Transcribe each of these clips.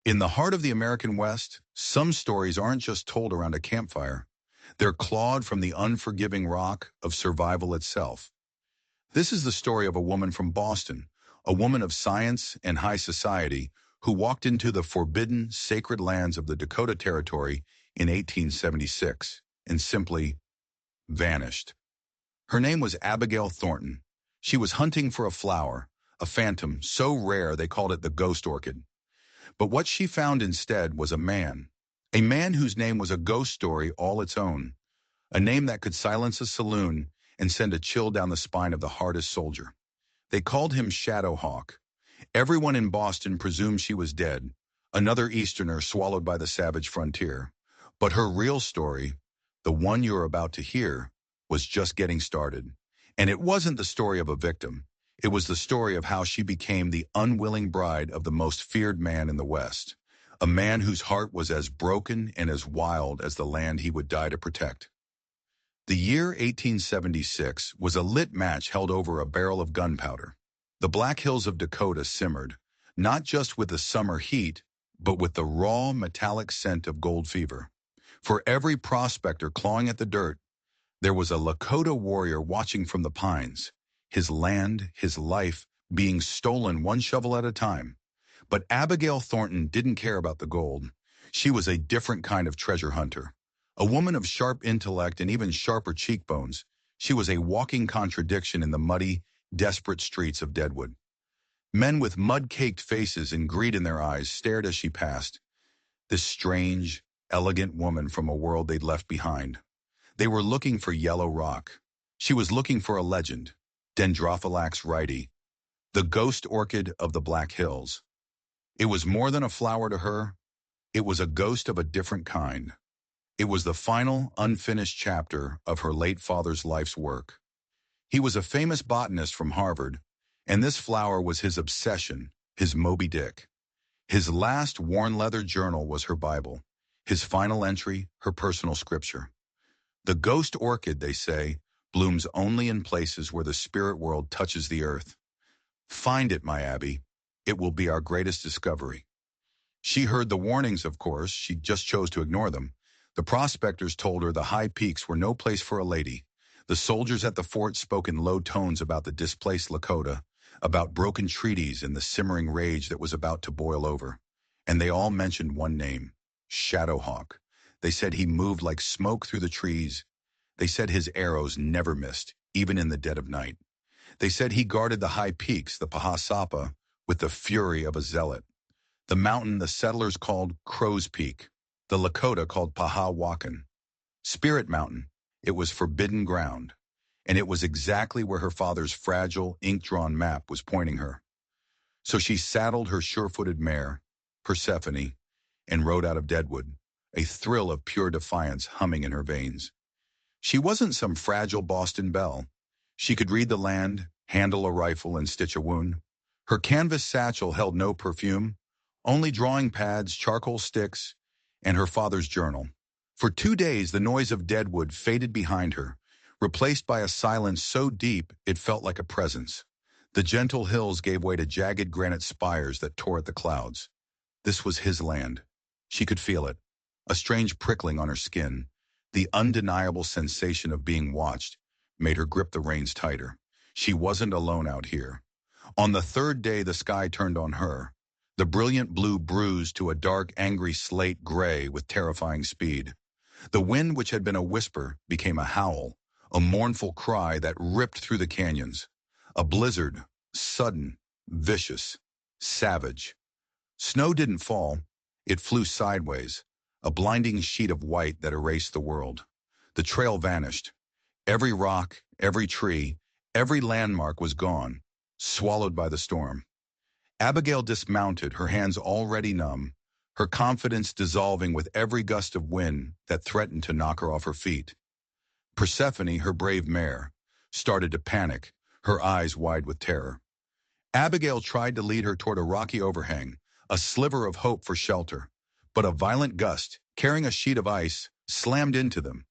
In the heart of the American West, some stories aren't just told around a campfire. They're clawed from the unforgiving rock of survival itself. This is the story of a woman from Boston, a woman of science and high society who walked into the forbidden, sacred lands of the Dakota Territory in 1876 and simply vanished. Her name was Abigail Thornton. She was hunting for a flower, a phantom so rare they called it the ghost orchid. But what she found instead was a man whose name was a ghost story all its own, a name that could silence a saloon and send a chill down the spine of the hardest soldier. They called him Shadow Hawk. Everyone in Boston presumed she was dead, another Easterner swallowed by the savage frontier. But her real story, the one you're about to hear, was just getting started. And it wasn't the story of a victim. It was the story of how she became the unwilling bride of the most feared man in the West, a man whose heart was as broken and as wild as the land he would die to protect. The year 1876 was a lit match held over a barrel of gunpowder. The Black Hills of Dakota simmered, not just with the summer heat, but with the raw, metallic scent of gold fever. For every prospector clawing at the dirt, there was a Lakota warrior watching from the pines, his land, his life, being stolen one shovel at a time. But Abigail Thornton didn't care about the gold. She was a different kind of treasure hunter. A woman of sharp intellect and even sharper cheekbones, she was a walking contradiction in the muddy, desperate streets of Deadwood. Men with mud-caked faces and greed in their eyes stared as she passed. This strange, elegant woman from a world they'd left behind. They were looking for yellow rock. She was looking for a legend, Dendrophylax wrighti, the ghost orchid of the Black Hills. It was more than a flower to her. It was a ghost of a different kind. It was the final, unfinished chapter of her late father's life's work. He was a famous botanist from Harvard, and this flower was his obsession, his Moby Dick. His last worn leather journal was her Bible, his final entry, her personal scripture. The ghost orchid, they say, blooms only in places where the spirit world touches the earth. Find it, my Abby. It will be our greatest discovery. She heard the warnings, of course. She just chose to ignore them. The prospectors told her the high peaks were no place for a lady. The soldiers at the fort spoke in low tones about the displaced Lakota, about broken treaties and the simmering rage that was about to boil over. And they all mentioned one name, Shadow Hawk. They said he moved like smoke through the trees. They said his arrows never missed, even in the dead of night. They said he guarded the high peaks, the Pahasapa, with the fury of a zealot. The mountain the settlers called Crow's Peak, the Lakota called Pahawakan. Spirit Mountain, it was forbidden ground. And it was exactly where her father's fragile, ink-drawn map was pointing her. So she saddled her sure-footed mare, Persephone, and rode out of Deadwood, a thrill of pure defiance humming in her veins. She wasn't some fragile Boston belle. She could read the land, handle a rifle, and stitch a wound. Her canvas satchel held no perfume, only drawing pads, charcoal sticks, and her father's journal. For 2 days, the noise of Deadwood faded behind her, replaced by a silence so deep it felt like a presence. The gentle hills gave way to jagged granite spires that tore at the clouds. This was his land. She could feel it, a strange prickling on her skin. The undeniable sensation of being watched made her grip the reins tighter. She wasn't alone out here. On the 3rd day, the sky turned on her. The brilliant blue bruised to a dark, angry slate gray with terrifying speed. The wind, which had been a whisper, became a howl, a mournful cry that ripped through the canyons. A blizzard, sudden, vicious, savage. Snow didn't fall. It flew sideways, a blinding sheet of white that erased the world. The trail vanished. Every rock, every tree, every landmark was gone, swallowed by the storm. Abigail dismounted, her hands already numb, her confidence dissolving with every gust of wind that threatened to knock her off her feet. Persephone, her brave mare, started to panic, her eyes wide with terror. Abigail tried to lead her toward a rocky overhang, a sliver of hope for shelter, but a violent gust, carrying a sheet of ice, slammed into them.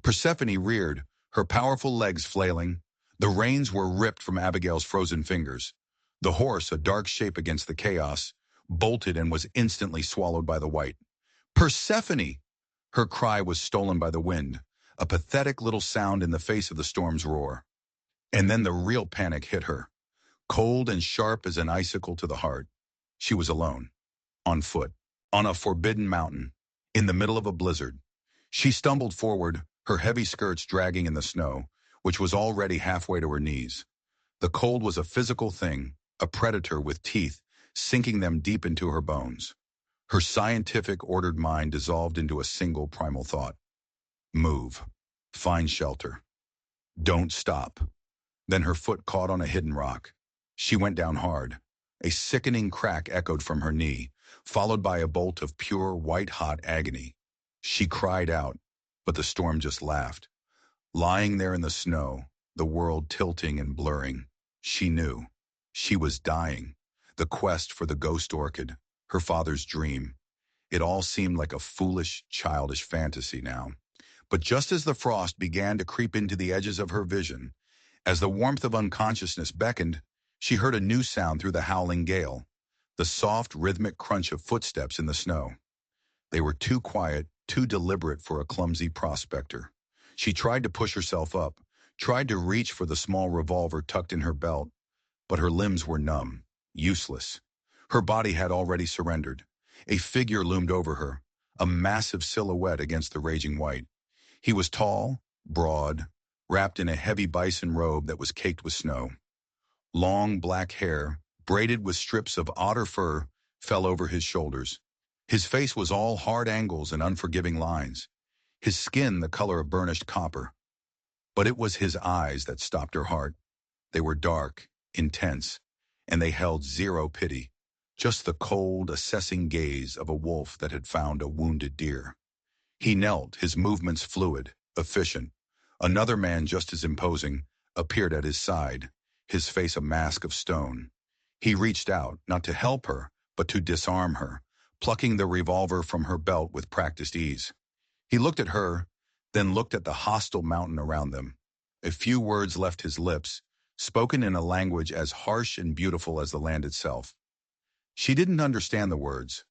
Persephone reared, her powerful legs flailing. The reins were ripped from Abigail's frozen fingers. The horse, a dark shape against the chaos, bolted and was instantly swallowed by the white. Persephone! Her cry was stolen by the wind, a pathetic little sound in the face of the storm's roar. And then the real panic hit her, cold and sharp as an icicle to the heart. She was alone, on foot, on a forbidden mountain, in the middle of a blizzard. She stumbled forward, her heavy skirts dragging in the snow, which was already halfway to her knees. The cold was a physical thing, a predator with teeth, sinking them deep into her bones. Her scientific, ordered mind dissolved into a single primal thought. Move. Find shelter. Don't stop. Then her foot caught on a hidden rock. She went down hard. A sickening crack echoed from her knee, followed by a bolt of pure, white-hot agony. She cried out, but the storm just laughed. Lying there in the snow, the world tilting and blurring, she knew. She was dying. The quest for the ghost orchid, her father's dream. It all seemed like a foolish, childish fantasy now. But just as the frost began to creep into the edges of her vision, as the warmth of unconsciousness beckoned, she heard a new sound through the howling gale, the soft, rhythmic crunch of footsteps in the snow. They were too quiet, too deliberate for a clumsy prospector. She tried to push herself up, tried to reach for the small revolver tucked in her belt, but her limbs were numb, useless. Her body had already surrendered. A figure loomed over her, a massive silhouette against the raging white. He was tall, broad, wrapped in a heavy bison robe that was caked with snow. Long black hair, braided with strips of otter fur, fell over his shoulders. His face was all hard angles and unforgiving lines, his skin the color of burnished copper. But it was his eyes that stopped her heart. They were dark, intense, and they held zero pity, just the cold, assessing gaze of a wolf that had found a wounded deer. He knelt, his movements fluid, efficient. Another man just as imposing appeared at his side, his face a mask of stone. He reached out, not to help her, but to disarm her, plucking the revolver from her belt with practiced ease. He looked at her, then looked at the hostile mountain around them. A few words left his lips, spoken in a language as harsh and beautiful as the land itself. She didn't understand the words,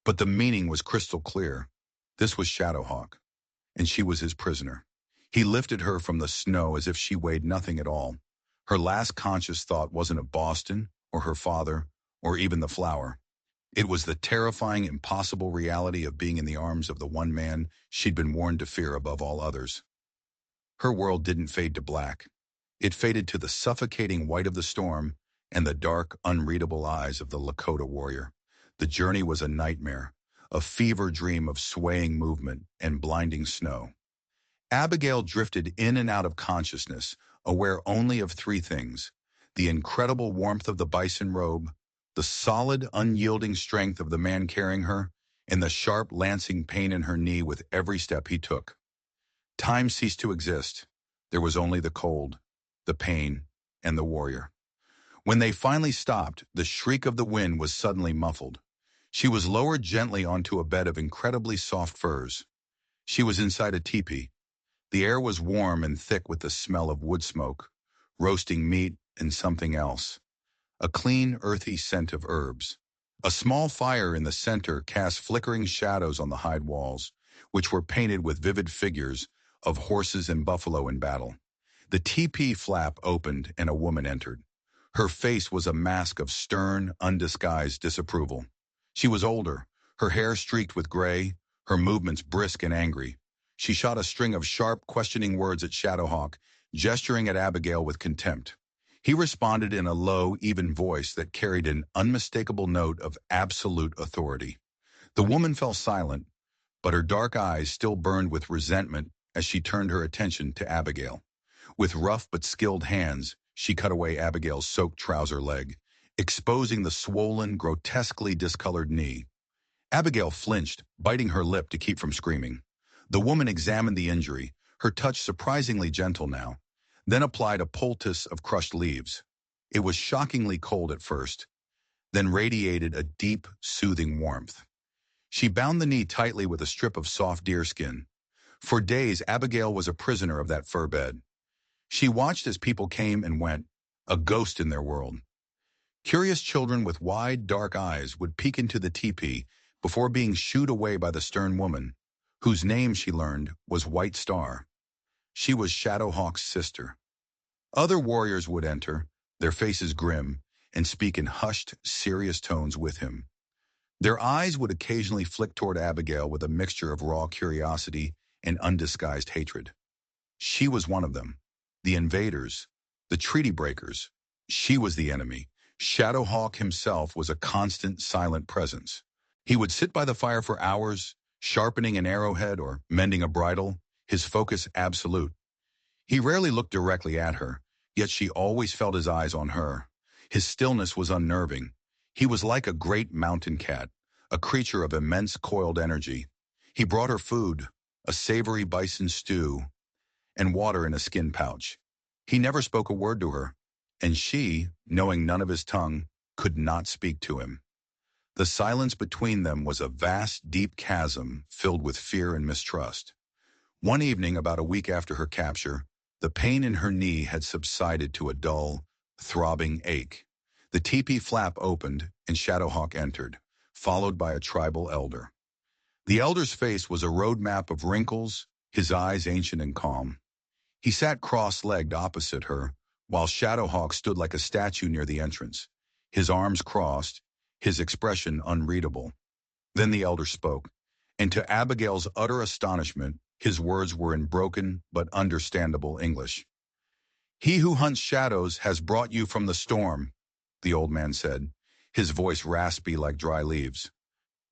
but the meaning was crystal clear. This was Shadowhawk, and she was his prisoner. He lifted her from the snow as if she weighed nothing at all. Her last conscious thought wasn't of Boston, or her father, or even the flower. It was the terrifying, impossible reality of being in the arms of the one man she'd been warned to fear above all others. Her world didn't fade to black. It faded to the suffocating white of the storm and the dark, unreadable eyes of the Lakota warrior. The journey was a nightmare, a fever dream of swaying movement and blinding snow. Abigail drifted in and out of consciousness, aware only of three things: the incredible warmth of the bison robe, the solid, unyielding strength of the man carrying her, and the sharp, lancing pain in her knee with every step he took. Time ceased to exist. There was only the cold, the pain, and the warrior. When they finally stopped, the shriek of the wind was suddenly muffled. She was lowered gently onto a bed of incredibly soft furs. She was inside a teepee. The air was warm and thick with the smell of wood smoke, roasting meat and something else. A clean, earthy scent of herbs. A small fire in the center cast flickering shadows on the hide walls, which were painted with vivid figures of horses and buffalo in battle. The teepee flap opened and a woman entered. Her face was a mask of stern, undisguised disapproval. She was older, her hair streaked with gray, her movements brisk and angry. She shot a string of sharp, questioning words at Shadowhawk, gesturing at Abigail with contempt. He responded in a low, even voice that carried an unmistakable note of absolute authority. The woman fell silent, but her dark eyes still burned with resentment as she turned her attention to Abigail. With rough but skilled hands, she cut away Abigail's soaked trouser leg, exposing the swollen, grotesquely discolored knee. Abigail flinched, biting her lip to keep from screaming. The woman examined the injury, her touch surprisingly gentle now, then applied a poultice of crushed leaves. It was shockingly cold at first, then radiated a deep, soothing warmth. She bound the knee tightly with a strip of soft deerskin. For days, Abigail was a prisoner of that fur bed. She watched as people came and went, a ghost in their world. Curious children with wide, dark eyes would peek into the teepee before being shooed away by the stern woman, whose name, she learned, was White Star. She was Shadowhawk's sister. Other warriors would enter, their faces grim, and speak in hushed, serious tones with him. Their eyes would occasionally flick toward Abigail with a mixture of raw curiosity and undisguised hatred. She was one of them. The invaders, the treaty breakers. She was the enemy. Shadowhawk himself was a constant, silent presence. He would sit by the fire for hours, sharpening an arrowhead or mending a bridle, his focus absolute. He rarely looked directly at her, yet she always felt his eyes on her. His stillness was unnerving. He was like a great mountain cat, a creature of immense coiled energy. He brought her food, a savory bison stew, and water in a skin pouch. He never spoke a word to her, and she, knowing none of his tongue, could not speak to him. The silence between them was a vast, deep chasm filled with fear and mistrust. One evening, about a week after her capture, the pain in her knee had subsided to a dull, throbbing ache. The teepee flap opened, and Shadowhawk entered, followed by a tribal elder. The elder's face was a road map of wrinkles, his eyes ancient and calm. He sat cross-legged opposite her, while Shadowhawk stood like a statue near the entrance, his arms crossed, his expression unreadable. Then the elder spoke, and to Abigail's utter astonishment, his words were in broken but understandable English. "He who hunts shadows has brought you from the storm," the old man said, his voice raspy like dry leaves.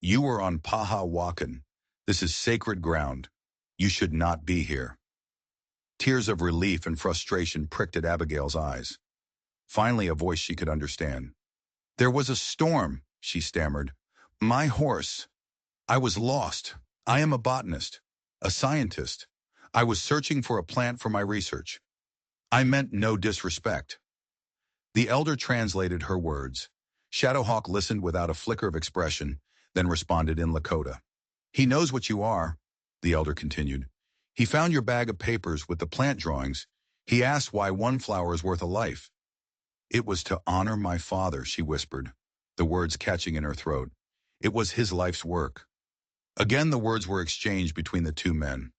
"You are on Pahawakan. This is sacred ground. You should not be here." Tears of relief and frustration pricked at Abigail's eyes. Finally, a voice she could understand. "There was a storm," she stammered. "My horse. I was lost. I am a botanist, a scientist. I was searching for a plant for my research. I meant no disrespect." The elder translated her words. Shadowhawk listened without a flicker of expression, then responded in Lakota. "He knows what you are," the elder continued. "He found your bag of papers with the plant drawings. He asked why one flower is worth a life." "It was to honor my father," she whispered, the words catching in her throat. "It was his life's work." Again the words were exchanged between the two men.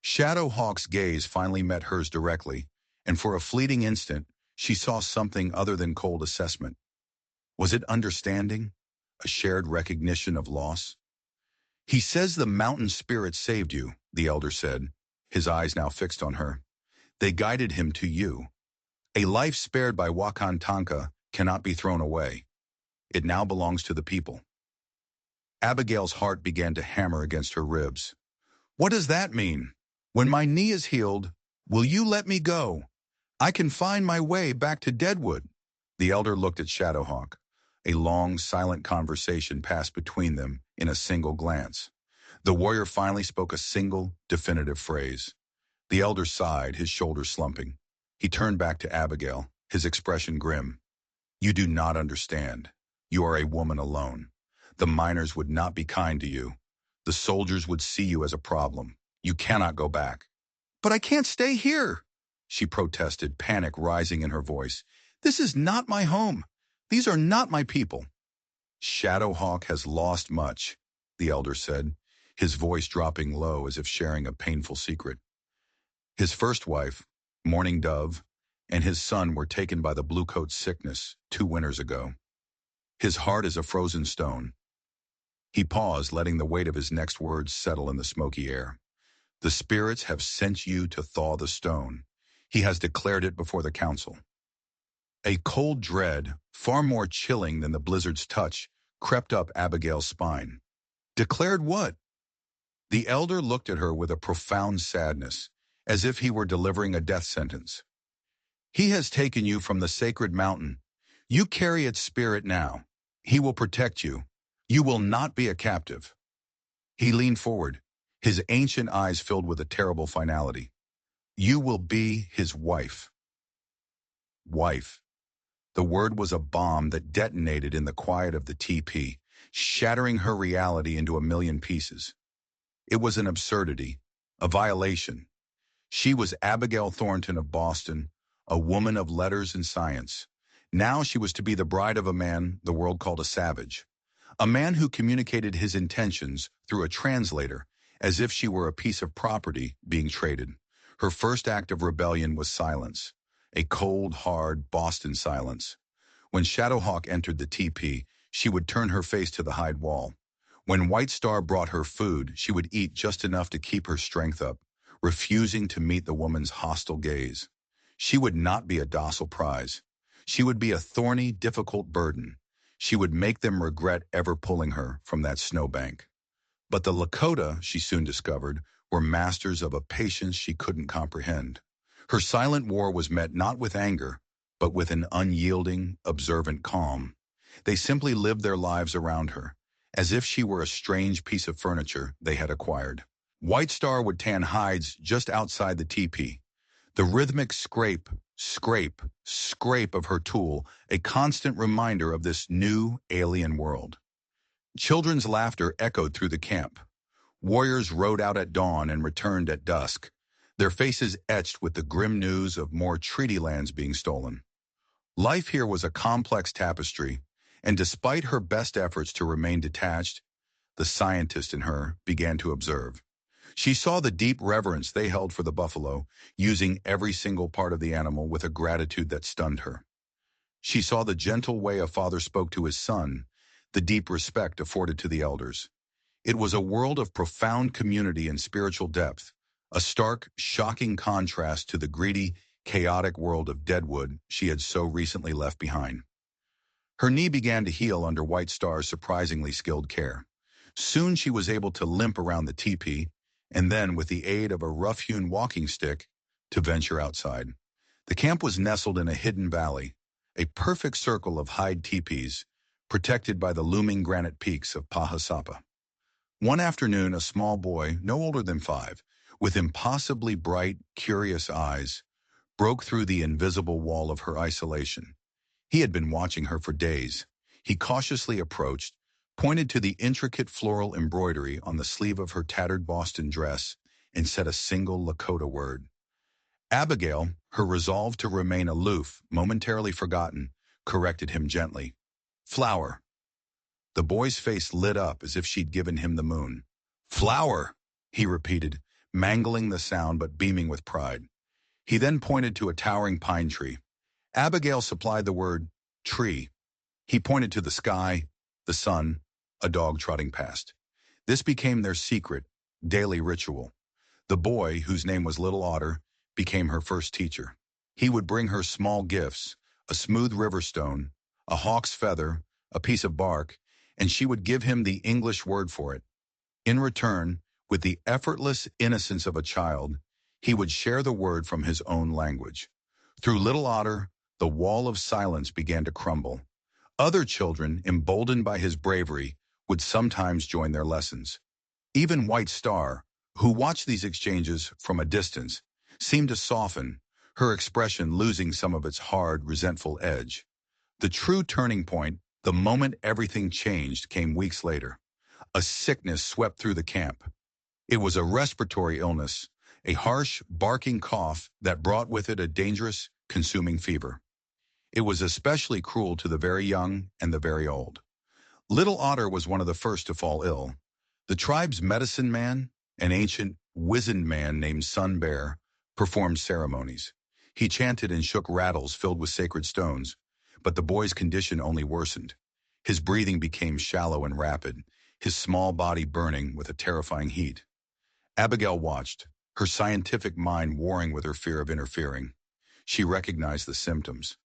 Shadowhawk's gaze finally met hers directly, and for a fleeting instant, she saw something other than cold assessment. Was it understanding? A shared recognition of loss? "He says the mountain spirit saved you," the elder said, his eyes now fixed on her. "They guided him to you. A life spared by Wakantanka cannot be thrown away. It now belongs to the people." Abigail's heart began to hammer against her ribs. "What does that mean? When my knee is healed, will you let me go? I can find my way back to Deadwood." The elder looked at Shadowhawk. A long, silent conversation passed between them in a single glance. The warrior finally spoke a single, definitive phrase. The elder sighed, his shoulders slumping. He turned back to Abigail, his expression grim. "You do not understand. You are a woman alone. The miners would not be kind to you. The soldiers would see you as a problem. You cannot go back." "But I can't stay here," she protested, panic rising in her voice. "This is not my home. These are not my people." "Shadowhawk has lost much," the elder said, his voice dropping low as if sharing a painful secret. His first wife, Morning Dove, and his son were taken by the bluecoat sickness 2 winters ago. His heart is a frozen stone. He paused, letting the weight of his next words settle in the smoky air. "The spirits have sent you to thaw the stone. He has declared it before the council." A cold dread, far more chilling than the blizzard's touch, crept up Abigail's spine. "Declared what?" The elder looked at her with a profound sadness, as if he were delivering a death sentence. "He has taken you from the sacred mountain. You carry its spirit now. He will protect you. You will not be a captive." He leaned forward, his ancient eyes filled with a terrible finality. "You will be his wife." Wife. The word was a bomb that detonated in the quiet of the teepee, shattering her reality into a million pieces. It was an absurdity, a violation. She was Abigail Thornton of Boston, a woman of letters and science. Now she was to be the bride of a man the world called a savage, a man who communicated his intentions through a translator, as if she were a piece of property being traded. Her first act of rebellion was silence, a cold, hard Boston silence. When Shadowhawk entered the teepee, she would turn her face to the hide wall. When White Star brought her food, she would eat just enough to keep her strength up, refusing to meet the woman's hostile gaze. She would not be a docile prize. She would be a thorny, difficult burden. She would make them regret ever pulling her from that snowbank. But the Lakota, she soon discovered, were masters of a patience she couldn't comprehend. Her silent war was met not with anger, but with an unyielding, observant calm. They simply lived their lives around her, as if she were a strange piece of furniture they had acquired. White Star would tan hides just outside the teepee. The rhythmic scrape, scrape, scrape of her tool, a constant reminder of this new, alien world. Children's laughter echoed through the camp. Warriors rode out at dawn and returned at dusk, their faces etched with the grim news of more treaty lands being stolen. Life here was a complex tapestry, and despite her best efforts to remain detached, the scientist in her began to observe. She saw the deep reverence they held for the buffalo, using every single part of the animal with a gratitude that stunned her. She saw the gentle way a father spoke to his son, the deep respect afforded to the elders. It was a world of profound community and spiritual depth, a stark, shocking contrast to the greedy, chaotic world of deadwood she had so recently left behind. Her knee began to heal under White Star's surprisingly skilled care. Soon she was able to limp around the teepee, and then, with the aid of a rough-hewn walking stick, to venture outside. The camp was nestled in a hidden valley, a perfect circle of hide teepees, protected by the looming granite peaks of Pahasapa. One afternoon, a small boy, no older than 5, with impossibly bright, curious eyes, broke through the invisible wall of her isolation. He had been watching her for days. He cautiously approached, pointed to the intricate floral embroidery on the sleeve of her tattered Boston dress, and said a single Lakota word. Abigail, her resolve to remain aloof, momentarily forgotten, corrected him gently. "Flower." The boy's face lit up as if she'd given him the moon. "Flower," he repeated, mangling the sound but beaming with pride. He then pointed to a towering pine tree. Abigail supplied the word tree. He pointed to the sky, the sun, a dog trotting past. This became their secret, daily ritual. The boy, whose name was Little Otter, became her first teacher. He would bring her small gifts, a smooth river stone, a hawk's feather, a piece of bark, and she would give him the English word for it. In return, with the effortless innocence of a child, he would share the word from his own language. Through Little Otter, the wall of silence began to crumble. Other children, emboldened by his bravery, would sometimes join their lessons. Even White Star, who watched these exchanges from a distance, seemed to soften, her expression losing some of its hard, resentful edge. The true turning point, the moment everything changed, came weeks later. A sickness swept through the camp. It was a respiratory illness, a harsh, barking cough that brought with it a dangerous, consuming fever. It was especially cruel to the very young and the very old. Little Otter was one of the first to fall ill. The tribe's medicine man, an ancient, wizened man named Sun Bear, performed ceremonies. He chanted and shook rattles filled with sacred stones, but the boy's condition only worsened. His breathing became shallow and rapid, his small body burning with a terrifying heat. Abigail watched, her scientific mind warring with her fear of interfering. She recognized the symptoms.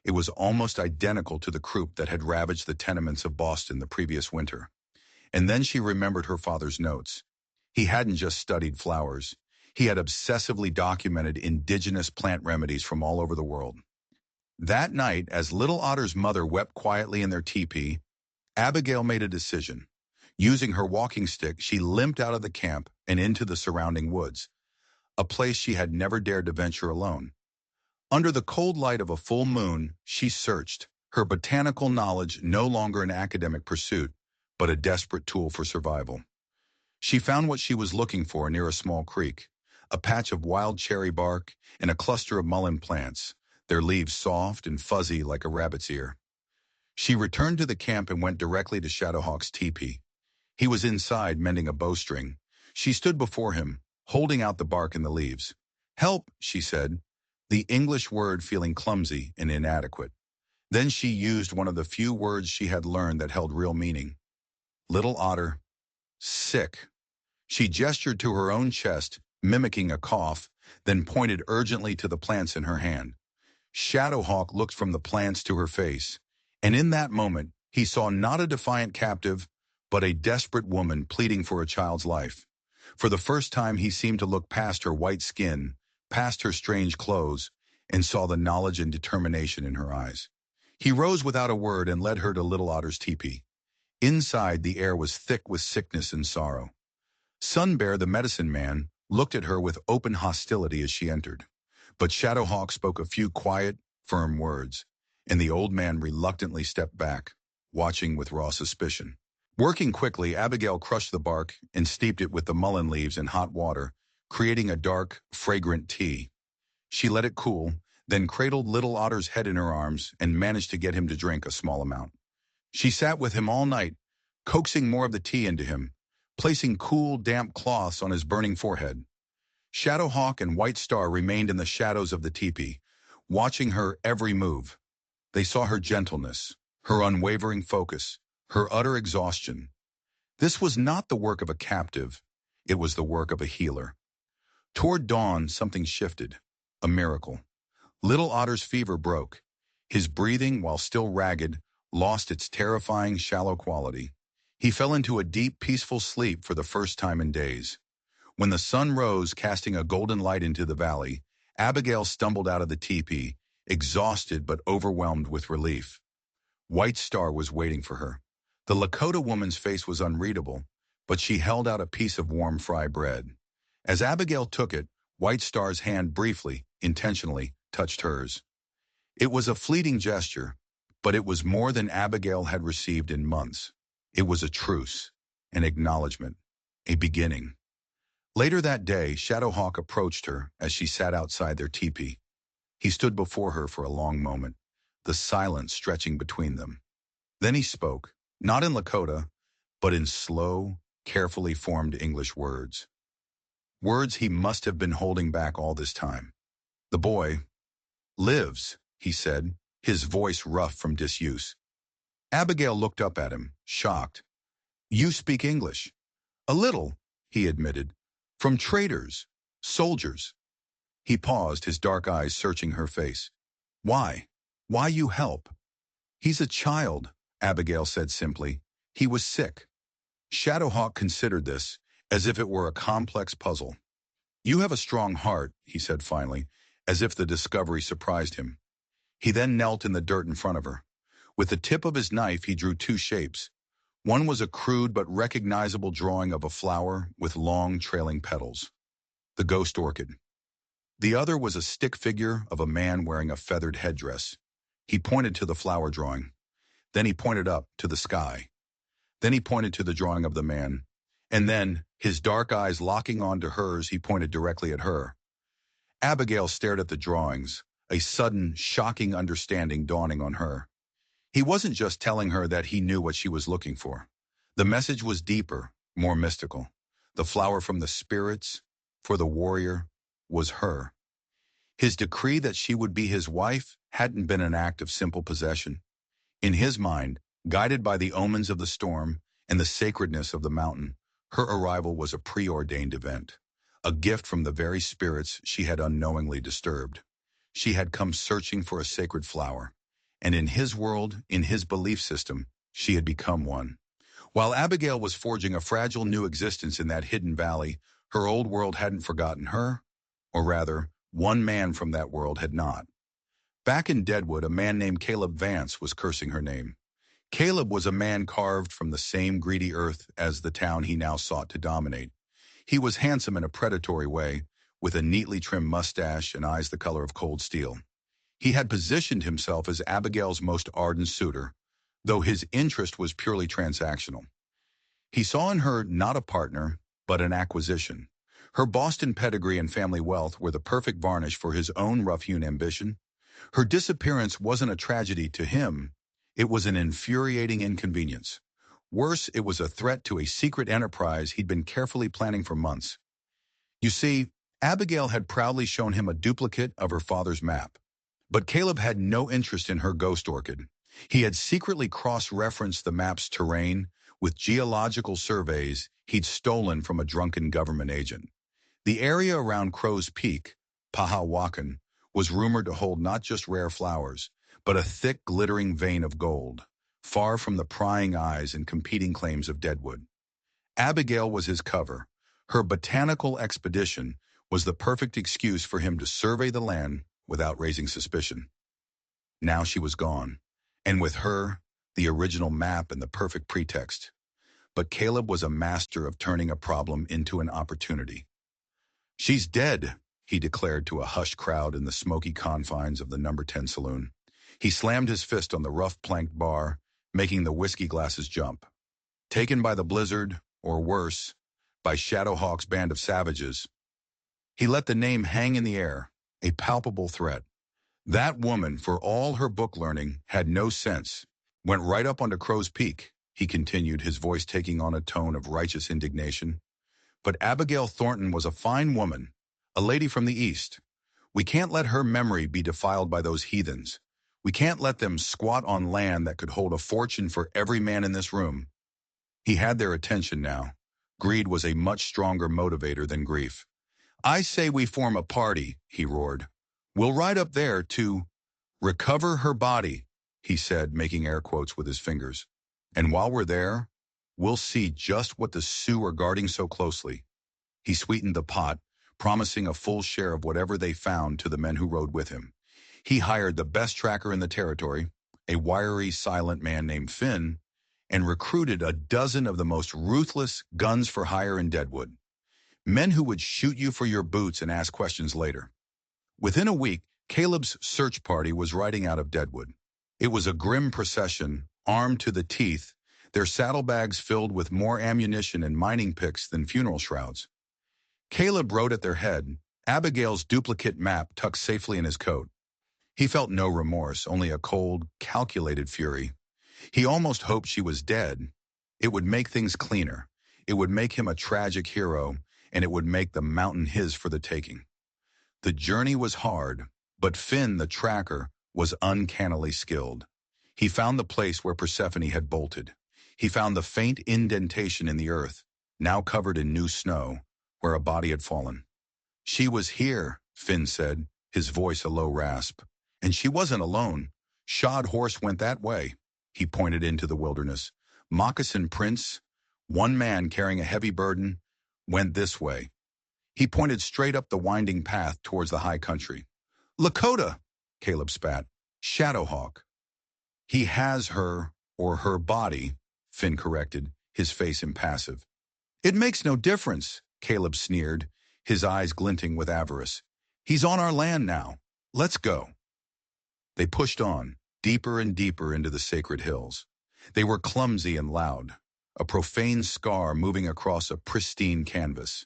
It was almost identical to the croup that had ravaged the tenements of Boston the previous winter. And then she remembered her father's notes. He hadn't just studied flowers. He had obsessively documented indigenous plant remedies from all over the world. That night, as Little Otter's mother wept quietly in their teepee, Abigail made a decision. Using her walking stick, she limped out of the camp and into the surrounding woods, a place she had never dared to venture alone. Under the cold light of a full moon, she searched, her botanical knowledge no longer an academic pursuit, but a desperate tool for survival. She found what she was looking for near a small creek, a patch of wild cherry bark and a cluster of mullein plants, their leaves soft and fuzzy like a rabbit's ear. She returned to the camp and went directly to Shadowhawk's teepee. He was inside mending a bowstring. She stood before him, holding out the bark and the leaves. "Help," she said, the English word feeling clumsy and inadequate. Then she used one of the few words she had learned that held real meaning. "Little otter. Sick." She gestured to her own chest, mimicking a cough, then pointed urgently to the plants in her hand. Shadowhawk looked from the plants to her face, and in that moment, he saw not a defiant captive, but a desperate woman pleading for a child's life. For the first time, he seemed to look past her white skin, past her strange clothes, and saw the knowledge and determination in her eyes. He rose without a word and led her to Little Otter's teepee. Inside, the air was thick with sickness and sorrow. Sunbear, the medicine man, looked at her with open hostility as she entered. But Shadowhawk spoke a few quiet, firm words, and the old man reluctantly stepped back, watching with raw suspicion. Working quickly, Abigail crushed the bark and steeped it with the mullein leaves in hot water, creating a dark, fragrant tea. She let it cool, then cradled Little Otter's head in her arms and managed to get him to drink a small amount. She sat with him all night, coaxing more of the tea into him, placing cool, damp cloths on his burning forehead. Shadowhawk and White Star remained in the shadows of the teepee, watching her every move. They saw her gentleness, her unwavering focus, her utter exhaustion. This was not the work of a captive, it was the work of a healer. Toward dawn, something shifted, a miracle. Little Otter's fever broke. His breathing, while still ragged, lost its terrifying, shallow quality. He fell into a deep, peaceful sleep for the first time in days. When the sun rose, casting a golden light into the valley, Abigail stumbled out of the teepee, exhausted but overwhelmed with relief. White Star was waiting for her. The Lakota woman's face was unreadable, but she held out a piece of warm fry bread. As Abigail took it, White Star's hand briefly, intentionally, touched hers. It was a fleeting gesture, but it was more than Abigail had received in months. It was a truce, an acknowledgement, a beginning. Later that day, Shadowhawk approached her as she sat outside their teepee. He stood before her for a long moment, the silence stretching between them. Then he spoke, not in Lakota, but in slow, carefully formed English words. Words he must have been holding back all this time. "The boy lives," he said, his voice rough from disuse. Abigail looked up at him, shocked. "You speak English?" "A little," he admitted. "From traders, soldiers." He paused, his dark eyes searching her face. "Why? Why you help?" "He's a child," Abigail said simply. "He was sick." Shadowhawk considered this, as if it were a complex puzzle. "You have a strong heart," he said finally, as if the discovery surprised him. He then knelt in the dirt in front of her. With the tip of his knife, he drew two shapes. One was a crude but recognizable drawing of a flower with long, trailing petals, the ghost orchid. The other was a stick figure of a man wearing a feathered headdress. He pointed to the flower drawing. Then he pointed up to the sky. Then he pointed to the drawing of the man. And then, his dark eyes locking onto hers, he pointed directly at her. Abigail stared at the drawings, a sudden, shocking understanding dawning on her. He wasn't just telling her that he knew what she was looking for. The message was deeper, more mystical. The flower from the spirits, for the warrior, was her. His decree that she would be his wife hadn't been an act of simple possession. In his mind, guided by the omens of the storm and the sacredness of the mountain, her arrival was a preordained event, a gift from the very spirits she had unknowingly disturbed. She had come searching for a sacred flower, and in his world, in his belief system, she had become one. While Abigail was forging a fragile new existence in that hidden valley, her old world hadn't forgotten her, or rather, one man from that world had not. Back in Deadwood, a man named Caleb Vance was cursing her name. Caleb was a man carved from the same greedy earth as the town he now sought to dominate. He was handsome in a predatory way, with a neatly trimmed mustache and eyes the color of cold steel. He had positioned himself as Abigail's most ardent suitor, though his interest was purely transactional. He saw in her not a partner, but an acquisition. Her Boston pedigree and family wealth were the perfect varnish for his own rough-hewn ambition. Her disappearance wasn't a tragedy to him. It was an infuriating inconvenience. Worse, it was a threat to a secret enterprise he'd been carefully planning for months. You see, Abigail had proudly shown him a duplicate of her father's map. But Caleb had no interest in her ghost orchid. He had secretly cross-referenced the map's terrain with geological surveys he'd stolen from a drunken government agent. The area around Crow's Peak, Pahawakan, was rumored to hold not just rare flowers, but a thick, glittering vein of gold, far from the prying eyes and competing claims of Deadwood. Abigail was his cover. Her botanical expedition was the perfect excuse for him to survey the land without raising suspicion. Now she was gone, and with her, the original map and the perfect pretext. But Caleb was a master of turning a problem into an opportunity. "She's dead," he declared to a hushed crowd in the smoky confines of the number 10 saloon. He slammed his fist on the rough planked bar, making the whiskey glasses jump. Taken by the blizzard, or worse, by Shadowhawk's band of savages. He let the name hang in the air, a palpable threat. That woman, for all her book learning, had no sense. Went right up onto Crow's Peak, he continued, his voice taking on a tone of righteous indignation. But Abigail Thornton was a fine woman, a lady from the East. We can't let her memory be defiled by those heathens. We can't let them squat on land that could hold a fortune for every man in this room. He had their attention now. Greed was a much stronger motivator than grief. "I say we form a party," he roared. "We'll ride up there to recover her body," he said, making air quotes with his fingers. "And while we're there, we'll see just what the Sioux are guarding so closely." He sweetened the pot, promising a full share of whatever they found to the men who rode with him. He hired the best tracker in the territory, a wiry, silent man named Finn, and recruited a dozen of the most ruthless guns for hire in Deadwood. Men who would shoot you for your boots and ask questions later. Within a week, Caleb's search party was riding out of Deadwood. It was a grim procession, armed to the teeth, their saddlebags filled with more ammunition and mining picks than funeral shrouds. Caleb rode at their head, Abigail's duplicate map tucked safely in his coat. He felt no remorse, only a cold, calculated fury. He almost hoped she was dead. It would make things cleaner. It would make him a tragic hero, and it would make the mountain his for the taking. The journey was hard, but Finn, the tracker, was uncannily skilled. He found the place where Persephone had bolted. He found the faint indentation in the earth, now covered in new snow, where a body had fallen. "She was here," Finn said, his voice a low rasp. "And she wasn't alone. Shod horse went that way." He pointed into the wilderness. "Moccasin prints, one man carrying a heavy burden, went this way." He pointed straight up the winding path towards the high country. "Lakota," Caleb spat. "Shadowhawk." "He has her, or her body," Finn corrected, his face impassive. "It makes no difference," Caleb sneered, his eyes glinting with avarice. "He's on our land now. Let's go." They pushed on, deeper and deeper into the sacred hills. They were clumsy and loud, a profane scar moving across a pristine canvas.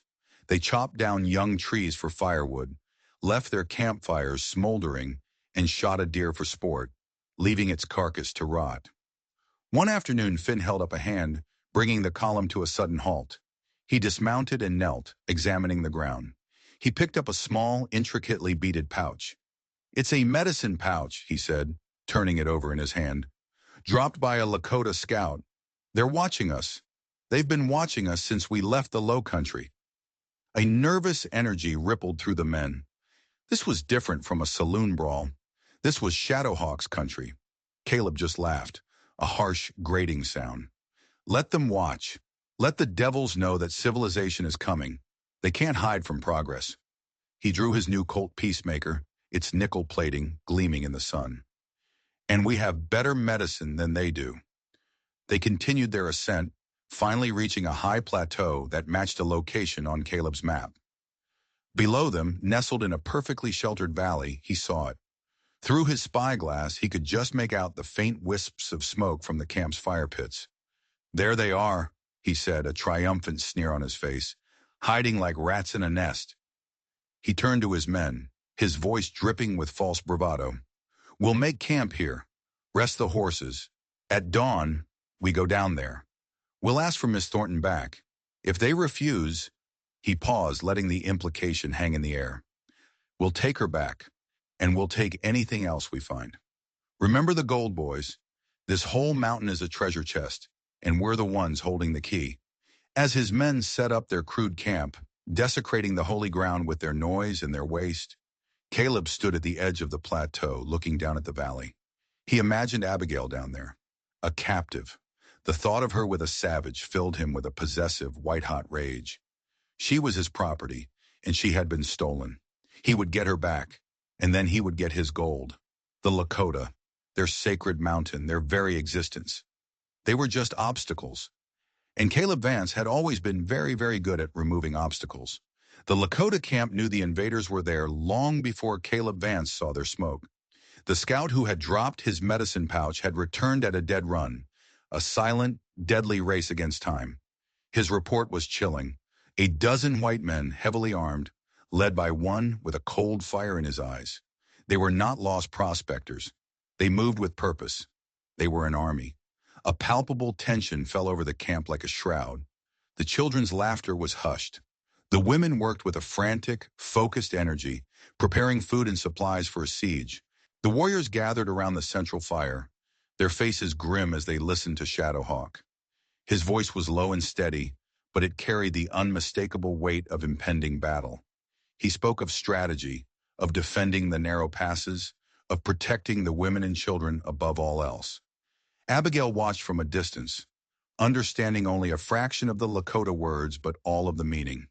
They chopped down young trees for firewood, left their campfires smoldering, and shot a deer for sport, leaving its carcass to rot. One afternoon, Finn held up a hand, bringing the column to a sudden halt. He dismounted and knelt, examining the ground. He picked up a small, intricately beaded pouch. "It's a medicine pouch," he said, turning it over in his hand. "Dropped by a Lakota scout. They're watching us. They've been watching us since we left the low country." A nervous energy rippled through the men. This was different from a saloon brawl. This was Shadowhawk's country. Caleb just laughed, a harsh, grating sound. "Let them watch. Let the devils know that civilization is coming. They can't hide from progress." He drew his new Colt Peacemaker, its nickel plating gleaming in the sun. "And we have better medicine than they do." They continued their ascent, finally reaching a high plateau that matched a location on Caleb's map. Below them, nestled in a perfectly sheltered valley, he saw it. Through his spyglass, he could just make out the faint wisps of smoke from the camp's fire pits. "There they are," he said, a triumphant sneer on his face, "hiding like rats in a nest." He turned to his men, his voice dripping with false bravado. We'll make camp here. Rest the horses. At dawn, we go down there. We'll ask for Miss Thornton back. If they refuse, he paused, letting the implication hang in the air. We'll take her back, and we'll take anything else we find. Remember the gold, boys. This whole mountain is a treasure chest, and we're the ones holding the key. As his men set up their crude camp, desecrating the holy ground with their noise and their waste, Caleb stood at the edge of the plateau, looking down at the valley. He imagined Abigail down there, a captive. The thought of her with a savage filled him with a possessive, white-hot rage. She was his property, and she had been stolen. He would get her back, and then he would get his gold. The Lakota, their sacred mountain, their very existence. They were just obstacles. And Caleb Vance had always been very, very good at removing obstacles. The Lakota camp knew the invaders were there long before Caleb Vance saw their smoke. The scout who had dropped his medicine pouch had returned at a dead run, a silent, deadly race against time. His report was chilling. A dozen white men, heavily armed, led by one with a cold fire in his eyes. They were not lost prospectors. They moved with purpose. They were an army. A palpable tension fell over the camp like a shroud. The children's laughter was hushed. The women worked with a frantic, focused energy, preparing food and supplies for a siege. The warriors gathered around the central fire, their faces grim as they listened to Shadowhawk. His voice was low and steady, but it carried the unmistakable weight of impending battle. He spoke of strategy, of defending the narrow passes, of protecting the women and children above all else. Abigail watched from a distance, understanding only a fraction of the Lakota words but all of the meaning.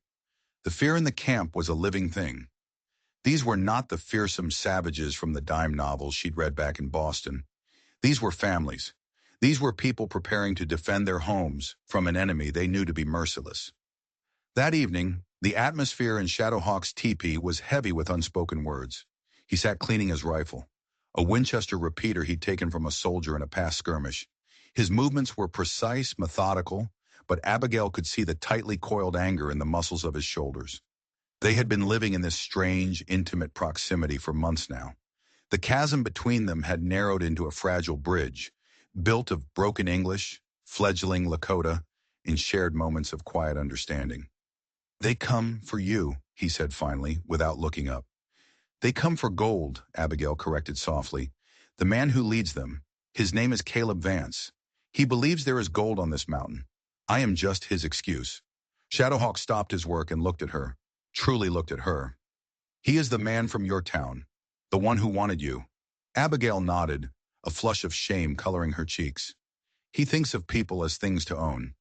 The fear in the camp was a living thing. These were not the fearsome savages from the dime novels she'd read back in Boston. These were families. These were people preparing to defend their homes from an enemy they knew to be merciless. That evening, the atmosphere in Shadowhawk's teepee was heavy with unspoken words. He sat cleaning his rifle, a Winchester repeater he'd taken from a soldier in a past skirmish. His movements were precise, methodical, but Abigail could see the tightly coiled anger in the muscles of his shoulders. They had been living in this strange, intimate proximity for months now. The chasm between them had narrowed into a fragile bridge, built of broken English, fledgling Lakota, and shared moments of quiet understanding. "They come for you," he said finally, without looking up. "They come for gold," Abigail corrected softly. "The man who leads them, his name is Caleb Vance. He believes there is gold on this mountain. I am just his excuse." Shadowhawk stopped his work and looked at her, truly looked at her. "He is the man from your town, the one who wanted you." Abigail nodded, a flush of shame coloring her cheeks. "He thinks of people as things to own."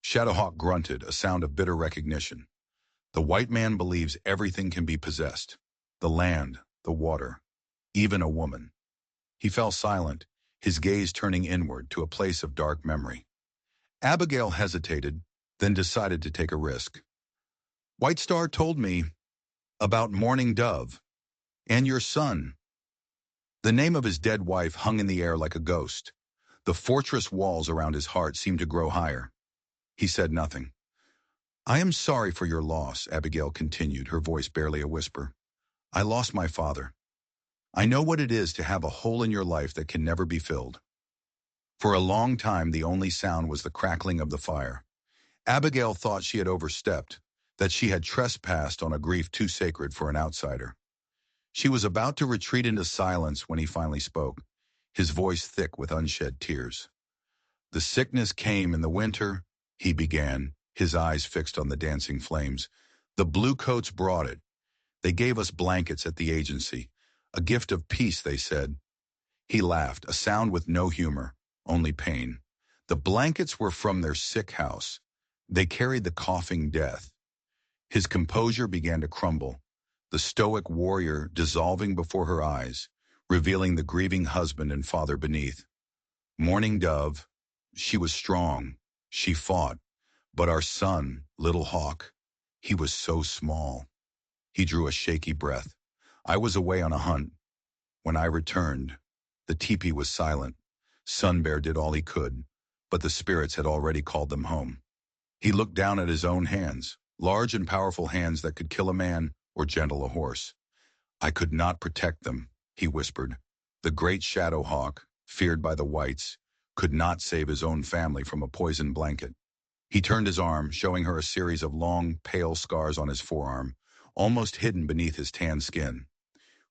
Shadowhawk grunted, a sound of bitter recognition. "The white man believes everything can be possessed. The land, the water, even a woman." He fell silent, his gaze turning inward to a place of dark memory. Abigail hesitated, then decided to take a risk. "White Star told me about Morning Dove and your son." The name of his dead wife hung in the air like a ghost. The fortress walls around his heart seemed to grow higher. He said nothing. "I am sorry for your loss," Abigail continued, her voice barely a whisper. "I lost my father. I know what it is to have a hole in your life that can never be filled." For a long time, the only sound was the crackling of the fire. Abigail thought she had overstepped, that she had trespassed on a grief too sacred for an outsider. She was about to retreat into silence when he finally spoke, his voice thick with unshed tears. "The sickness came in the winter," he began, his eyes fixed on the dancing flames. "The bluecoats brought it. They gave us blankets at the agency. A gift of peace, they said." He laughed, a sound with no humor, only pain. "The blankets were from their sick house. They carried the coughing death." His composure began to crumble, the stoic warrior dissolving before her eyes, revealing the grieving husband and father beneath. "Morning Dove, she was strong. She fought. But our son, Little Hawk, he was so small." He drew a shaky breath. "I was away on a hunt. When I returned, the teepee was silent. Sun Bear did all he could, but the spirits had already called them home." He looked down at his own hands, large and powerful hands that could kill a man or gentle a horse. "I could not protect them," he whispered. The great shadow hawk, feared by the whites, could not save his own family from a poisoned blanket. He turned his arm, showing her a series of long, pale scars on his forearm, almost hidden beneath his tan skin.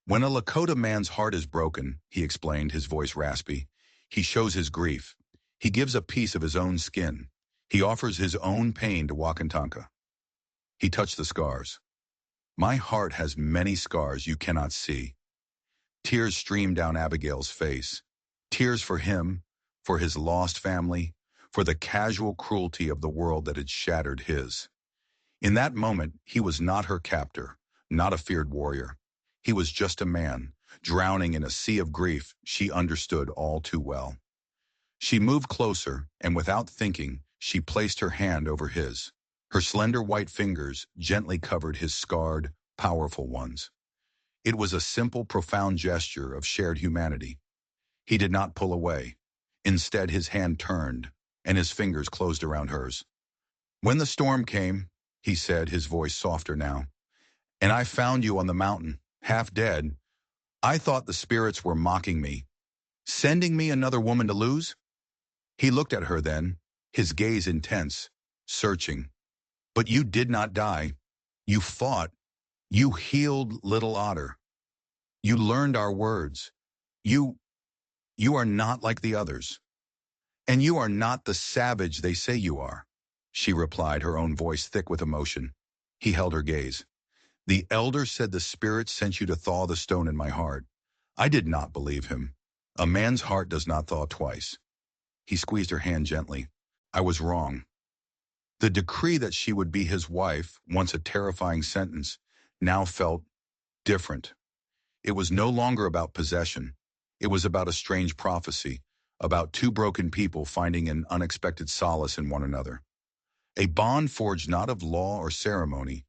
When a Lakota man's heart is broken, he explained, his voice raspy, he shows his grief. He gives a piece of his own skin. He offers his own pain to Wakantanka. He touched the scars. My heart has many scars you cannot see. Tears streamed down Abigail's face. Tears for him, for his lost family, for the casual cruelty of the world that had shattered his. In that moment, he was not her captor, not a feared warrior. He was just a man, drowning in a sea of grief she understood all too well. She moved closer, and without thinking, she placed her hand over his. Her slender white fingers gently covered his scarred, powerful ones. It was a simple, profound gesture of shared humanity. He did not pull away. Instead, his hand turned, and his fingers closed around hers. When the storm came, he said, his voice softer now, and I found you on the mountain, half dead, I thought the spirits were mocking me, sending me another woman to lose. He looked at her then, his gaze intense, searching. But you did not die. You fought. You healed little otter. You learned our words. You are not like the others. And you are not the savage they say you are, she replied, her own voice thick with emotion. He held her gaze. The elder said the spirit sent you to thaw the stone in my heart. I did not believe him. A man's heart does not thaw twice. He squeezed her hand gently. I was wrong. The decree that she would be his wife, once a terrifying sentence, now felt different. It was no longer about possession. It was about a strange prophecy, about two broken people finding an unexpected solace in one another. A bond forged not of law or ceremony,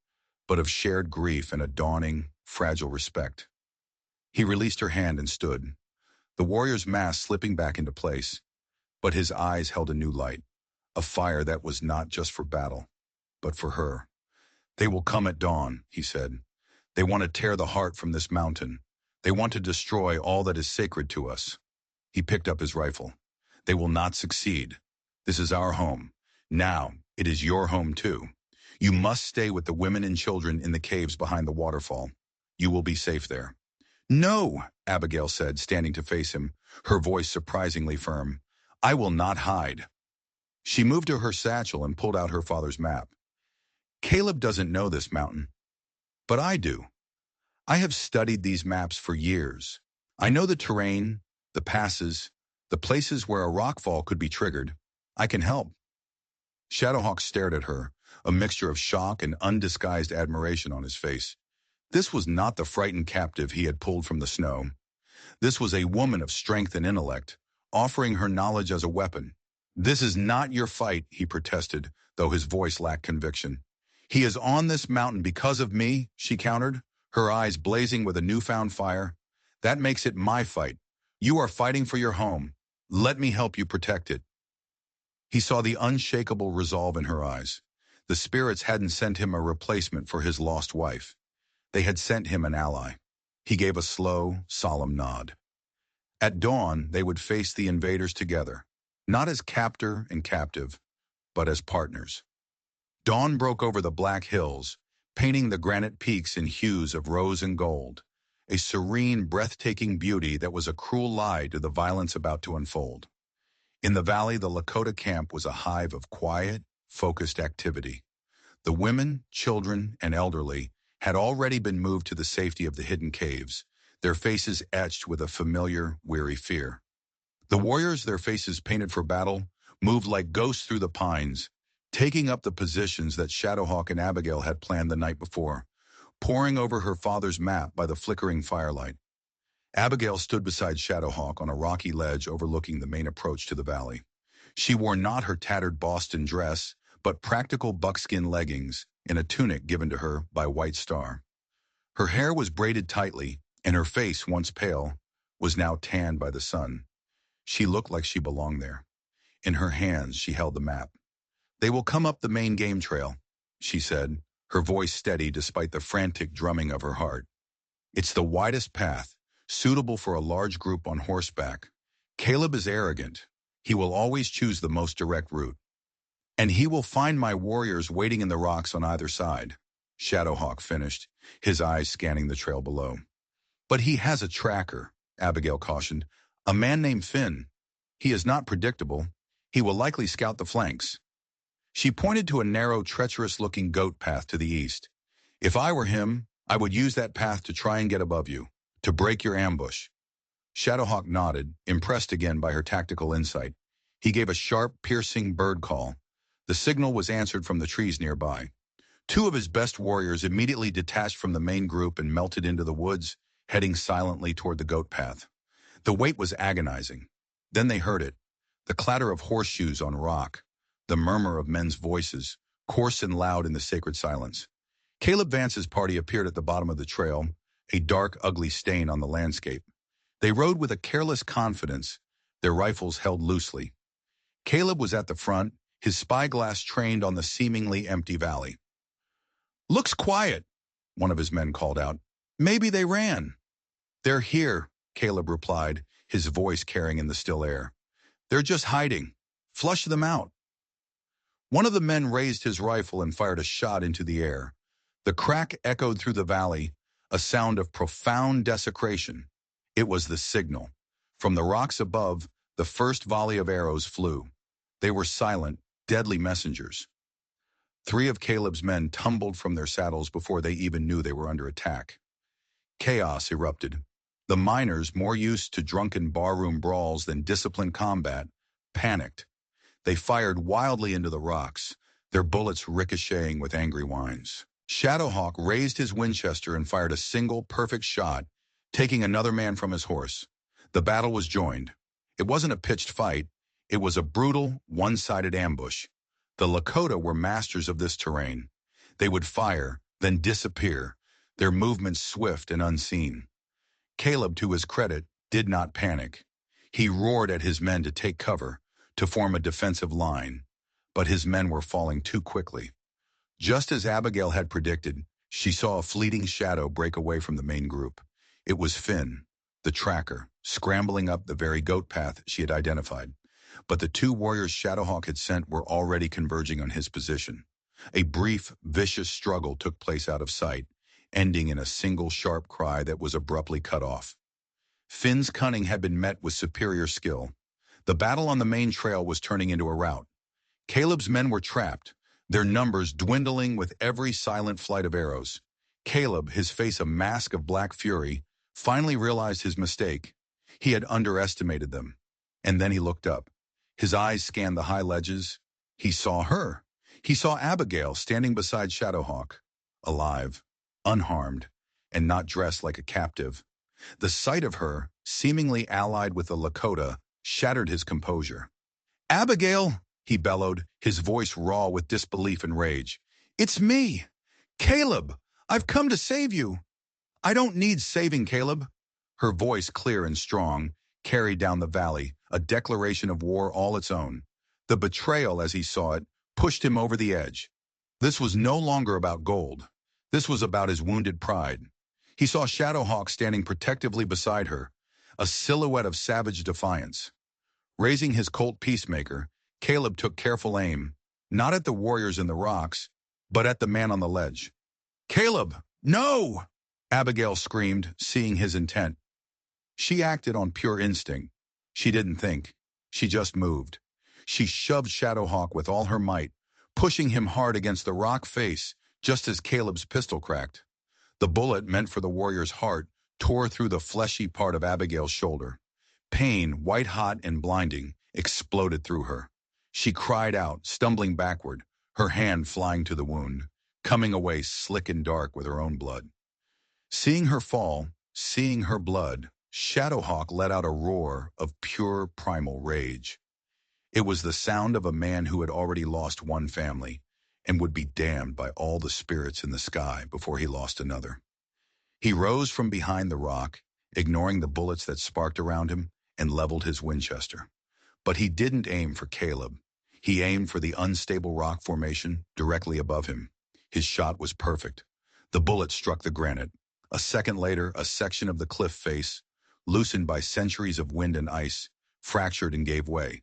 but of shared grief and a dawning, fragile respect. He released her hand and stood, the warrior's mask slipping back into place, but his eyes held a new light, a fire that was not just for battle, but for her. They will come at dawn, he said. They want to tear the heart from this mountain. They want to destroy all that is sacred to us. He picked up his rifle. They will not succeed. This is our home. Now, it is your home too. You must stay with the women and children in the caves behind the waterfall. You will be safe there. No, Abigail said, standing to face him, her voice surprisingly firm. I will not hide. She moved to her satchel and pulled out her father's map. Caleb doesn't know this mountain, but I do. I have studied these maps for years. I know the terrain, the passes, the places where a rockfall could be triggered. I can help. Shadowhawk stared at her, a mixture of shock and undisguised admiration on his face. This was not the frightened captive he had pulled from the snow. This was a woman of strength and intellect, offering her knowledge as a weapon. This is not your fight, he protested, though his voice lacked conviction. He is on this mountain because of me, she countered, her eyes blazing with a newfound fire. That makes it my fight. You are fighting for your home. Let me help you protect it. He saw the unshakable resolve in her eyes. The spirits hadn't sent him a replacement for his lost wife. They had sent him an ally. He gave a slow, solemn nod. At dawn, they would face the invaders together, not as captor and captive, but as partners. Dawn broke over the black hills, painting the granite peaks in hues of rose and gold, a serene, breathtaking beauty that was a cruel lie to the violence about to unfold. In the valley, the Lakota camp was a hive of quiet, focused activity. The women, children, and elderly had already been moved to the safety of the hidden caves, their faces etched with a familiar, weary fear. The warriors, their faces painted for battle, moved like ghosts through the pines, taking up the positions that Shadowhawk and Abigail had planned the night before, poring over her father's map by the flickering firelight. Abigail stood beside Shadowhawk on a rocky ledge overlooking the main approach to the valley. She wore not her tattered Boston dress, but practical buckskin leggings and a tunic given to her by White Star. Her hair was braided tightly, and her face, once pale, was now tanned by the sun. She looked like she belonged there. In her hands, she held the map. They will come up the main game trail, she said, her voice steady despite the frantic drumming of her heart. It's the widest path, suitable for a large group on horseback. Caleb is arrogant. He will always choose the most direct route. And he will find my warriors waiting in the rocks on either side. Shadowhawk finished, his eyes scanning the trail below. But he has a tracker, Abigail cautioned. A man named Finn. He is not predictable. He will likely scout the flanks. She pointed to a narrow, treacherous-looking goat path to the east. If I were him, I would use that path to try and get above you, to break your ambush. Shadowhawk nodded, impressed again by her tactical insight. He gave a sharp, piercing bird call. The signal was answered from the trees nearby. Two of his best warriors immediately detached from the main group and melted into the woods, heading silently toward the goat path. The wait was agonizing. Then they heard it, the clatter of horseshoes on rock, the murmur of men's voices, coarse and loud in the sacred silence. Caleb Vance's party appeared at the bottom of the trail, a dark, ugly stain on the landscape. They rode with a careless confidence, their rifles held loosely. Caleb was at the front, his spyglass trained on the seemingly empty valley. "Looks quiet," one of his men called out. "Maybe they ran." "They're here," Caleb replied, his voice carrying in the still air. "They're just hiding. Flush them out." One of the men raised his rifle and fired a shot into the air. The crack echoed through the valley, a sound of profound desecration. It was the signal. From the rocks above, the first volley of arrows flew. They were silent, deadly messengers. 3 of Caleb's men tumbled from their saddles before they even knew they were under attack. Chaos erupted. The miners, more used to drunken barroom brawls than disciplined combat, panicked. They fired wildly into the rocks, their bullets ricocheting with angry whines. Shadowhawk raised his Winchester and fired a single, perfect shot, taking another man from his horse. The battle was joined. It wasn't a pitched fight. It was a brutal, one-sided ambush. The Lakota were masters of this terrain. They would fire, then disappear, their movements swift and unseen. Caleb, to his credit, did not panic. He roared at his men to take cover, to form a defensive line, but his men were falling too quickly. Just as Abigail had predicted, she saw a fleeting shadow break away from the main group. It was Finn, the tracker, scrambling up the very goat path she had identified. But the 2 warriors Shadowhawk had sent were already converging on his position. A brief, vicious struggle took place out of sight, ending in a single sharp cry that was abruptly cut off. Finn's cunning had been met with superior skill. The battle on the main trail was turning into a rout. Caleb's men were trapped, their numbers dwindling with every silent flight of arrows. Caleb, his face a mask of black fury, finally realized his mistake. He had underestimated them. And then he looked up. His eyes scanned the high ledges. He saw her. He saw Abigail standing beside Shadowhawk, alive, unharmed, and not dressed like a captive. The sight of her, seemingly allied with the Lakota, shattered his composure. "Abigail!" he bellowed, his voice raw with disbelief and rage. "It's me! Caleb! I've come to save you!" "I don't need saving, Caleb." Her voice, clear and strong, carried down the valley, a declaration of war all its own. The betrayal, as he saw it, pushed him over the edge. This was no longer about gold. This was about his wounded pride. He saw Shadowhawk standing protectively beside her, a silhouette of savage defiance. Raising his Colt Peacemaker, Caleb took careful aim, not at the warriors in the rocks, but at the man on the ledge. "Caleb, no!" Abigail screamed, seeing his intent. She acted on pure instinct. She didn't think. She just moved. She shoved Shadowhawk with all her might, pushing him hard against the rock face, just as Caleb's pistol cracked. The bullet, meant for the warrior's heart, tore through the fleshy part of Abigail's shoulder. Pain, white-hot and blinding, exploded through her. She cried out, stumbling backward, her hand flying to the wound, coming away slick and dark with her own blood. Seeing her fall, seeing her blood, Shadowhawk let out a roar of pure primal rage. It was the sound of a man who had already lost one family and would be damned by all the spirits in the sky before he lost another. He rose from behind the rock, ignoring the bullets that sparked around him, and leveled his Winchester. But he didn't aim for Caleb. He aimed for the unstable rock formation directly above him. His shot was perfect. The bullet struck the granite. A second later, a section of the cliff face, loosened by centuries of wind and ice, fractured and gave way.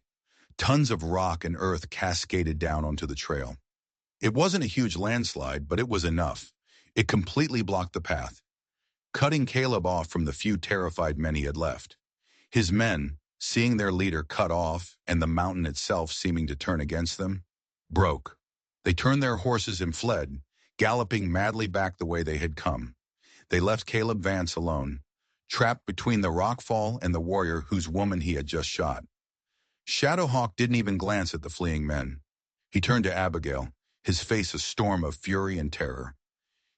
Tons of rock and earth cascaded down onto the trail. It wasn't a huge landslide, but it was enough. It completely blocked the path, cutting Caleb off from the few terrified men he had left. His men, seeing their leader cut off and the mountain itself seeming to turn against them, broke. They turned their horses and fled, galloping madly back the way they had come. They left Caleb Vance alone, trapped between the rockfall and the warrior whose woman he had just shot. Shadowhawk didn't even glance at the fleeing men. He turned to Abigail, his face a storm of fury and terror.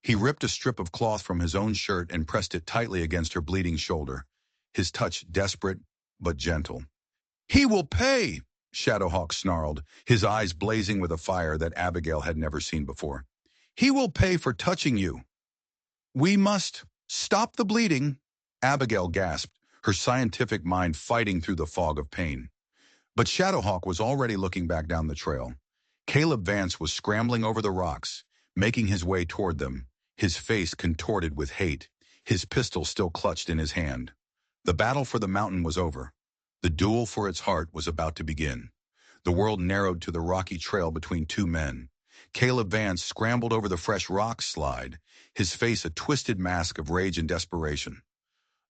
He ripped a strip of cloth from his own shirt and pressed it tightly against her bleeding shoulder, his touch desperate but gentle. "He will pay!" Shadowhawk snarled, his eyes blazing with a fire that Abigail had never seen before. "He will pay for touching you." "We must stop the bleeding," Abigail gasped, her scientific mind fighting through the fog of pain. But Shadowhawk was already looking back down the trail. Caleb Vance was scrambling over the rocks, making his way toward them, his face contorted with hate, his pistol still clutched in his hand. The battle for the mountain was over. The duel for its heart was about to begin. The world narrowed to the rocky trail between two men. Caleb Vance scrambled over the fresh rock slide, his face a twisted mask of rage and desperation.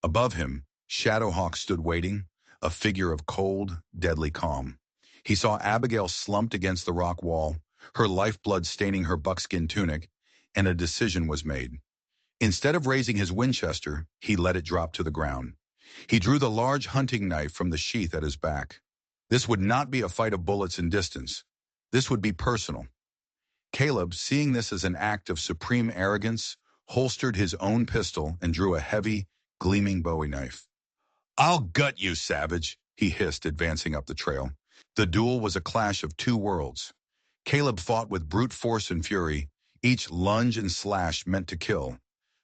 Above him, Shadowhawk stood waiting, a figure of cold, deadly calm. He saw Abigail slumped against the rock wall, her lifeblood staining her buckskin tunic, and a decision was made. Instead of raising his Winchester, he let it drop to the ground. He drew the large hunting knife from the sheath at his back. This would not be a fight of bullets and distance. This would be personal. Caleb, seeing this as an act of supreme arrogance, holstered his own pistol and drew a heavy, gleaming Bowie knife. "I'll gut you, savage," he hissed, advancing up the trail. The duel was a clash of two worlds. Caleb fought with brute force and fury, each lunge and slash meant to kill.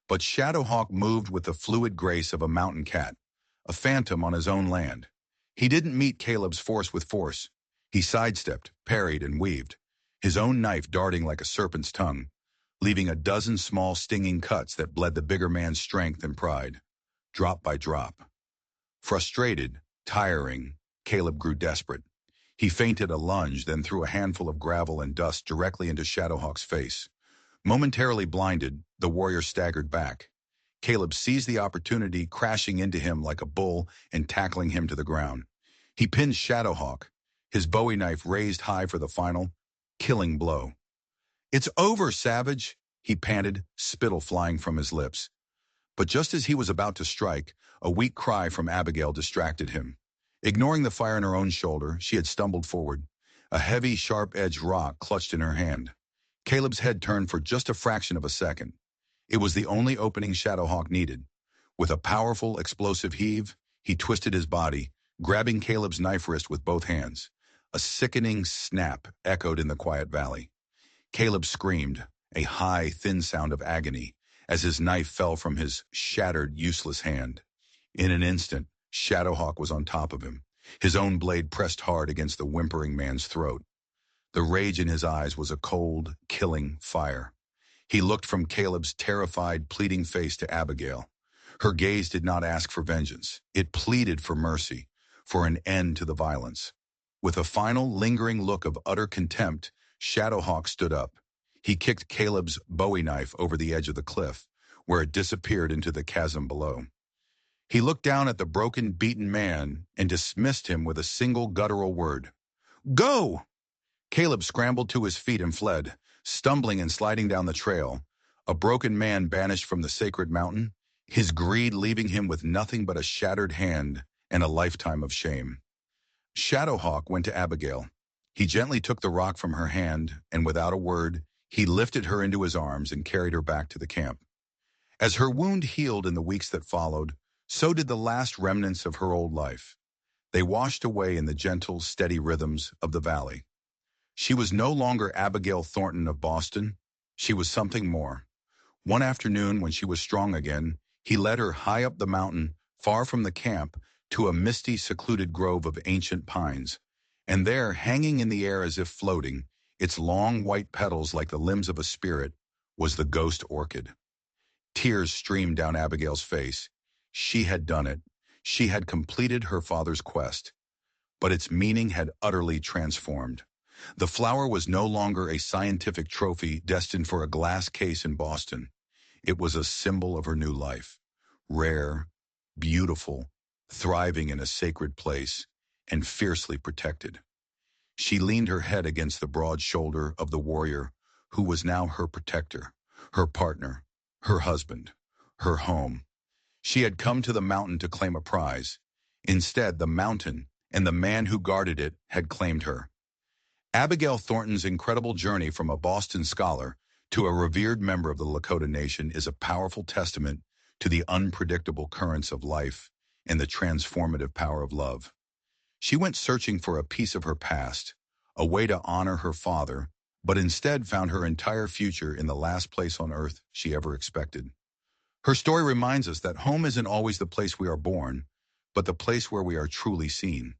But Shadowhawk moved with the fluid grace of a mountain cat, a phantom on his own land. He didn't meet Caleb's force with force. He sidestepped, parried, and weaved, his own knife darting like a serpent's tongue, leaving a dozen small stinging cuts that bled the bigger man's strength and pride, drop by drop. Frustrated, tiring, Caleb grew desperate. He feinted a lunge, then threw a handful of gravel and dust directly into Shadowhawk's face. Momentarily blinded, the warrior staggered back. Caleb seized the opportunity, crashing into him like a bull and tackling him to the ground. He pinned Shadowhawk, his Bowie knife raised high for the final, killing blow. "It's over, savage," he panted, spittle flying from his lips. But just as he was about to strike, a weak cry from Abigail distracted him. Ignoring the fire in her own shoulder, she had stumbled forward, a heavy, sharp-edged rock clutched in her hand. Caleb's head turned for just a fraction of a second. It was the only opening Shadowhawk needed. With a powerful, explosive heave, he twisted his body, grabbing Caleb's knife wrist with both hands. A sickening snap echoed in the quiet valley. Caleb screamed, a high, thin sound of agony, as his knife fell from his shattered, useless hand. In an instant, Shadowhawk was on top of him, his own blade pressed hard against the whimpering man's throat. The rage in his eyes was a cold, killing fire. He looked from Caleb's terrified, pleading face to Abigail. Her gaze did not ask for vengeance. It pleaded for mercy, for an end to the violence. With a final, lingering look of utter contempt, Shadowhawk stood up. He kicked Caleb's Bowie knife over the edge of the cliff, where it disappeared into the chasm below. He looked down at the broken, beaten man and dismissed him with a single guttural word. "Go!" Caleb scrambled to his feet and fled, stumbling and sliding down the trail, a broken man banished from the sacred mountain, his greed leaving him with nothing but a shattered hand and a lifetime of shame. Shadowhawk went to Abigail. He gently took the rock from her hand, and without a word, he lifted her into his arms and carried her back to the camp. As her wound healed in the weeks that followed, so did the last remnants of her old life. They washed away in the gentle, steady rhythms of the valley. She was no longer Abigail Thornton of Boston. She was something more. One afternoon, when she was strong again, he led her high up the mountain, far from the camp, to a misty, secluded grove of ancient pines. And there, hanging in the air as if floating, its long white petals like the limbs of a spirit, was the ghost orchid. Tears streamed down Abigail's face. She had done it. She had completed her father's quest, but its meaning had utterly transformed. The flower was no longer a scientific trophy destined for a glass case in Boston. It was a symbol of her new life, rare, beautiful, thriving in a sacred place, and fiercely protected. She leaned her head against the broad shoulder of the warrior who was now her protector, her partner, her husband, her home. She had come to the mountain to claim a prize. Instead, the mountain and the man who guarded it had claimed her. Abigail Thornton's incredible journey from a Boston scholar to a revered member of the Lakota Nation is a powerful testament to the unpredictable currents of life and the transformative power of love. She went searching for a piece of her past, a way to honor her father, but instead found her entire future in the last place on earth she ever expected. Her story reminds us that home isn't always the place we are born, but the place where we are truly seen.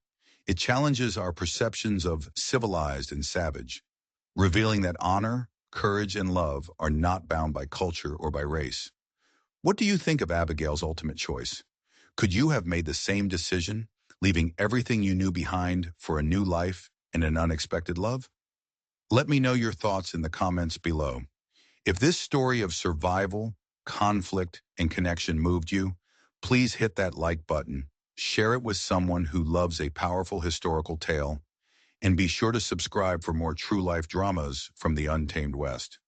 It challenges our perceptions of civilized and savage, revealing that honor, courage, and love are not bound by culture or by race. What do you think of Abigail's ultimate choice? Could you have made the same decision, leaving everything you knew behind for a new life and an unexpected love? Let me know your thoughts in the comments below. If this story of survival, conflict, and connection moved you, please hit that like button, share it with someone who loves a powerful historical tale, and be sure to subscribe for more true life dramas from the Untamed West.